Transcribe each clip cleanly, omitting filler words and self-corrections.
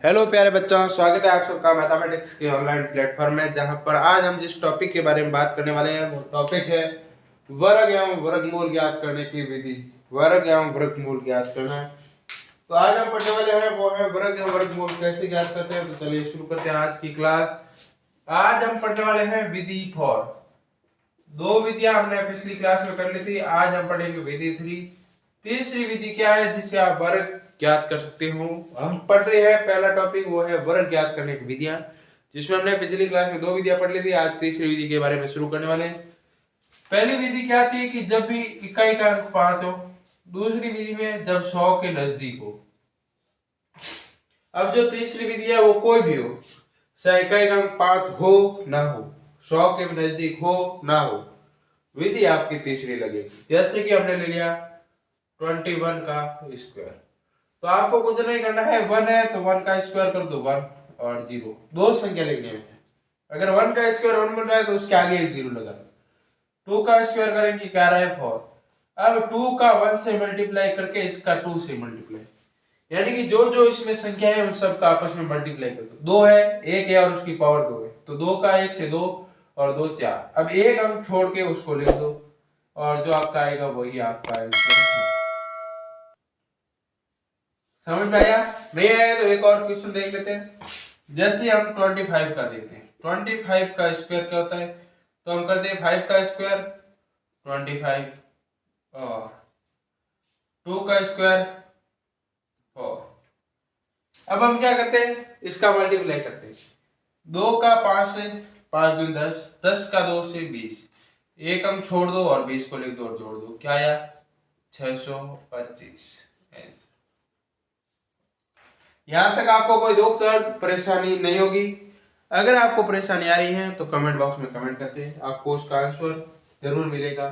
Hello प्यारे बच्चों, स्वागत है आप सबका मैथमेटिक्स के ऑनलाइन प्लेटफॉर्म में, जहां पर आज हम जिस टॉपिक के बारे में बात करने वाले हैं वो टॉपिक है वर्ग एवं वर्गमूल ज्ञात करने की विधि। वर्ग एवं वर्गमूल ज्ञात करना। तो आज हम पढ़ने वाले हैं वो है वर्ग एवं वर्गमूल कैसे ज्ञात करते हैं। तो चलिए शुरू करते हैं आज की क्लास। आज हम पढ़ने वाले हैं विधि 4। दो विधियां हमने पिछली क्लास में कर ली थी, आज हम पढ़ेंगे विधि 3। तीसरी विधि क्या है जिससे आप वर्ग ज्ञात कर सकते हो। हम पढ़ रहे हैं पहला टॉपिक वो है वर्ग ज्ञात करने की विधियां, जिसमें हमने पिछली क्लास में दो विधियां पढ़ ली थी। आज तीसरी विधि के बारे में शुरू करने वाले हैं। पहली विधि क्या थी कि जब भी इकाई का अंक 5 हो। दूसरी विधि में जब 100 के नजदीक हो। अब जो तीसरी विधि है वो कोई भी हो, चाहे इकाई का अंक 5 हो ना हो, 100 के नजदीक हो ना हो, विधि आपकी तीसरी लगेगी। जैसे कि हमने ले लिया 21 का स्क्वायर, तो आपको कुछ नहीं करना है। 1 है तो 1 का स्क्वायर कर दो, 1 और 0 दो संख्या लिखनी है। अगर 1 का स्क्वायर 1 बन रहा है तो उसके आगे एक 0 लगा। 2 का स्क्वायर करेंगे क्या रहा है 4। अब 2 का 1 से मल्टीप्लाई करके इसका 2 से मल्टीप्लाई, यानी कि जो जो इसमें संख्या है उन सब का आपस में मल्टीप्लाई कर दो। 2 है, 1 है और उसकी पावर 2 है, तो 2 का 1 से 2 और 2 4। अब एक अंक छोड़ के उसको लिख दो और जो आपका आएगा वही आपका आंसर। समझ में आया? नहीं आया तो एक और क्वेश्चन देख लेते हैं। जैसे हम 25 का देखते हैं, 25 का स्क्वायर क्या होता है, तो हम करते हैं 5 का स्क्वायर 25 और 2 का स्क्वायर 4। अब हम क्या करते हैं, इसका मल्टीप्लाई करते हैं। 2 का 5 से 5 दूनी 10, 10 का 2 से 20, एक हम छोड़ दो और 20 को लिख दो और जोड़ दो, क्या आया 625। यहां तक आपको कोई दुख दर्द परेशानी नहीं होगी। अगर आपको परेशानी आ रही है तो कमेंट बॉक्स में कमेंट करते हैं, आपको उसका आंसर जरूर मिलेगा,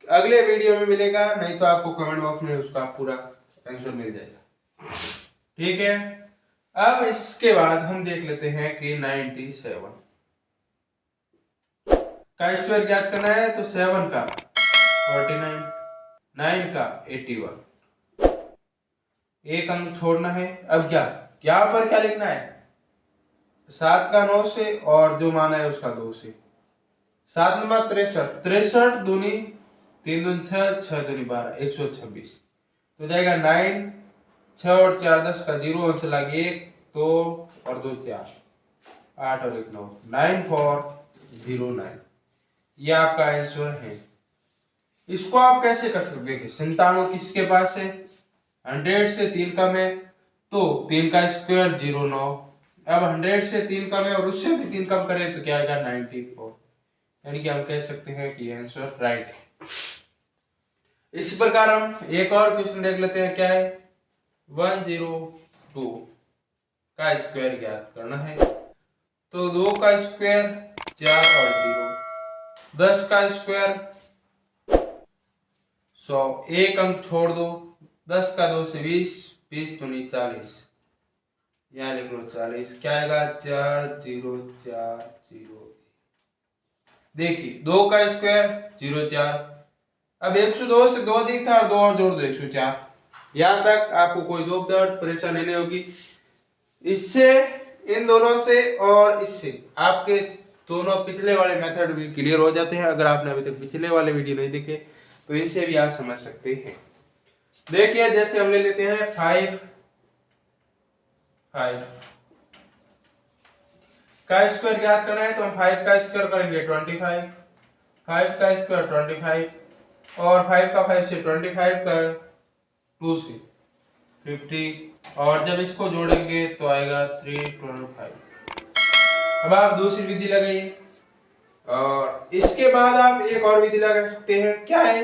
अगले वीडियो में मिलेगा, नहीं तो आपको कमेंट बॉक्स में उसका पूरा आंसर मिल जाएगा। ठीक है, अब इसके बाद हम देख लेते हैं कि 97 का स्क्वायर ज्ञात करना है। तो 7 का 49, 9 का 81, एक अंक छोड़ना है। अब क्या यहाँ पर क्या लिखना है, 7 का 9 से और जो माना है उसका 2 से। 7 नंबर 63, 63 दूनी 3 दूनी 6, 6 दूनी 12, 126। तो जाएगा 9, 6 और 4 10 का 0 अंश लगे 1 2 और 2 4, 8 और 1 9, 9409। ये आपका आंसर है। इसको आप कैसे कर सकते हैं, 97 किसके पास है, 100 से 3 कम है तो 3 का स्क्वायर 09। अब 100 से 3 कम है और उससे भी 3 कम करें तो क्या आएगा 94, यानी कि हम कह सकते हैं कि आंसर राइट है। इसी प्रकार हम एक और क्वेश्चन देख लेते हैं। क्या है, 102 का स्क्वायर ज्ञात करना है। तो 2 का स्क्वायर 4 और 0, 10 का स्क्वायर 100, एक अंक छोड़ दो, 10 का 2 से 20, 20 दूनी 40, यहाँ लिख लो 40, क्या आएगा 40401। देखिए 2 का स्क्वायर 04। अब 102 से 2 अधिक था और 2 और जोड़ दो 104। यहाँ तक आपको कोई दुख दर्द परेशानी नहीं होगी। इससे, इन दोनों से और इससे आपके दोनों पिछले वाले मेथड भी क्लियर हो जाते हैं। अगर आपने अभी तक पिछले वाले वीडियो नहीं देखे तो इनसे भी आप समझ सकते हैं। देखिए जैसे हम ले लेते हैं 5 का स्क्वायर ज्ञात करना है। तो हम 5 का स्क्वायर करेंगे 25, 5 का स्क्वायर 25 और 5 का 5 से 25 का 2 से 50 और जब इसको जोड़ेंगे तो आएगा 325। अब आप दूसरी विधि लगाइए और इसके बाद आप एक और विधि लगा सकते हैं। क्या है,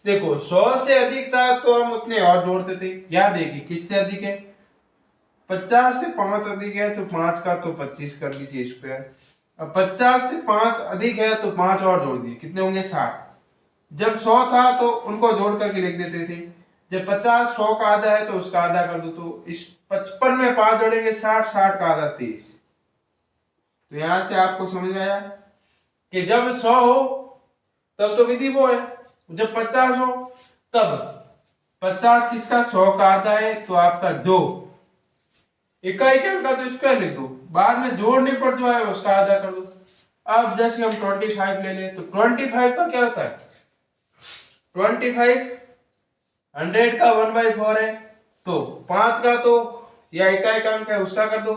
देखो 100 से अधिक था तो हम उतने और जोड़ते थे। यहाँ देखिए किससे अधिक है, 50 से 5 अधिक है तो 5 का तो 25 कर लीजिए स्क्वायर। अब 50 से 5 अधिक है तो 5 और जोड़ दिए, कितने होंगे 60। जब 100 था तो उनको जोड़ करके लिख देते थे। जब 50 100 का आधा है तो उसका आधा कर दो, तो इस 55 में 5 जोड़ेंगे 60, 60 का आधा 30। तो यहां से आपको समझ में आया कि जब 100 हो तब तो विधि वो है, जब 50 हो तब 50 किसका 100 का आधा है, तो आपका जो इकाई क्या का तो स्क्वायर लिख दो, बाद में जोड़ने पर जो है उसका आधा कर दो। अब जैसे हम 25 ले लें तो 25 का क्या होता है, 25 100 का 1/4 है, तो 5 का तो या इकाई का अंक है उसका कर दो।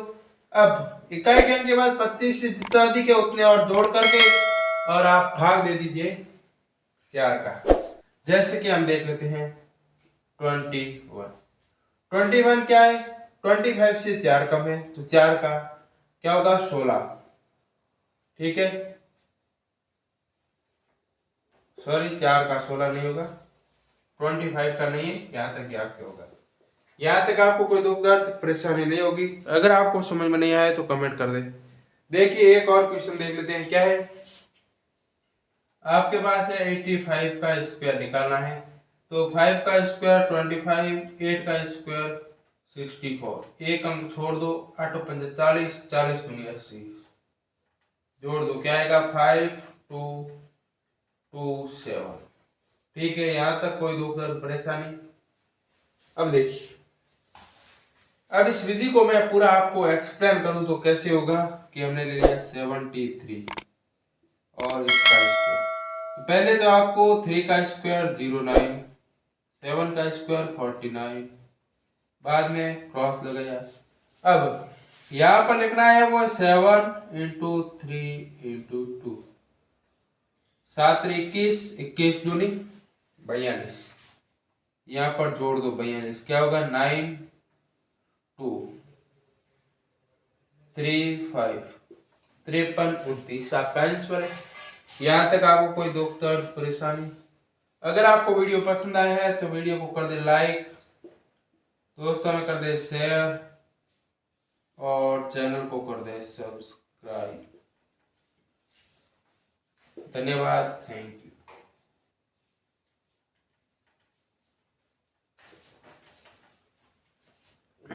अब इकाई के अंक के बाद 25 से जितना अधिक है उतने और जोड़ करके और आप भाग दे दीजिए 4 का। जैसे कि हम देख लेते हैं 21 क्या है, 25 से 4 कम है तो 4 का क्या होगा 16, ठीक है, सॉरी 4 का 16 नहीं होगा, 25 का नहीं है, यहाँ तक ही आपके होगा। यहाँ तक आपको कोई दुख दर्द परेशानी नहीं होगी। अगर आपको समझ में नहीं आया तो कमेंट कर दे। देखिए एक और क्वेश्चन देख लेते हैं, क्या है, आपके पास है 85 का स्क्वायर निकालना है, तो 5 का स्क्वायर 25, 8 का स्क्वायर 64, एक अंक छोड़ दो, 8 5 40, 40 दूनी 80, जोड़ दो क्या आएगा 5 2 2 7, ठीक है, यहाँ तक कोई दुख दर्द परेशानी। अब देखिए, अब इस विधि को मैं पूरा आपको एक्सप्लेन करूं तो कैसे होगा कि हमने ले लिया 73 और इसका स्क्वायर, तो पहले तो आपको 3 का स्क्वायर 09, 7 का स्क्वायर 49, बाद में क्रॉस लगाया। अब यहाँ पर लिखना है वो 7 × 3 × 2, 7 21, 21 दूनी 42, यहाँ पर जोड़ दो 42, क्या होगा 9 2 3 5, 53 29 आपका आंसर है। यहाँ तक आपको कोई दुख दर्द परेशानी? अगर आपको वीडियो पसंद आया है तो वीडियो को कर दे लाइक, दोस्तों में कर दे शेयर और चैनल को कर दे सब्सक्राइब। धन्यवाद, थैंक यू।